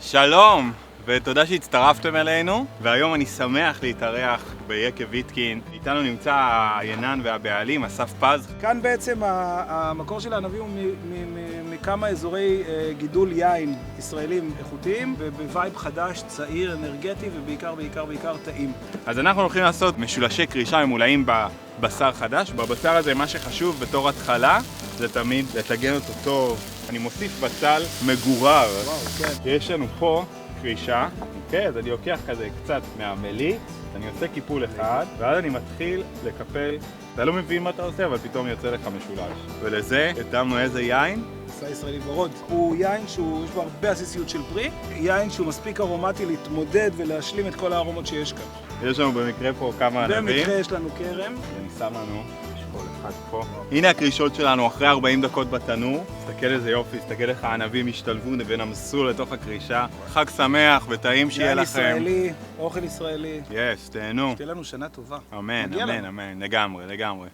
שלום, ותודה שהצטרפתם אלינו, והיום אני שמח להתארח ביקב ויטקין. איתנו נמצא הינן והבעלים, אסף פז. כאן בעצם המקור של הענבים הוא מכמה אזורי גידול יין ישראלים איכותיים, ובווייב חדש, צעיר, אנרגטי ובעיקר טעים. אז אנחנו הולכים לעשות משולשי קרישה ממולאים בבשר חדש. בבשר הזה מה שחשוב בתור התחלה זה תמיד לטגן אותו טוב. אני מוסיף בצל מגורר. וואו, כן. יש לנו פה קרישה, אוקיי? אז אני לוקח כזה קצת מהמליץ, אני עושה קיפול אחד, ואז אני מתחיל לקפל. אתה לא מבין מה אתה עושה, אבל פתאום יוצא לך משולש. ולזה התאמנו איזה יין? מסע ישראלי ורוד. הוא יין שיש בו הרבה עסיסיות של פרי, יין שהוא מספיק ארומטי להתמודד ולהשלים את כל הארומות שיש כאן. יש לנו במקרה פה כמה ענבים. במקרה יש לנו כרם. אני שם לנו אשכול אחד פה. הנה הקרישות שלנו אחרי 40 דקות בתנור. תסתכל איזה יופי, תסתכל איך הענבים השתלבו ונמסו לתוך הקרישה. חג שמח וטעים שיהיה לכם. יין ישראלי, אוכל ישראלי. תהנו. שתהיה לנו שנה טובה. אמן, אמן, אמן. לגמרי.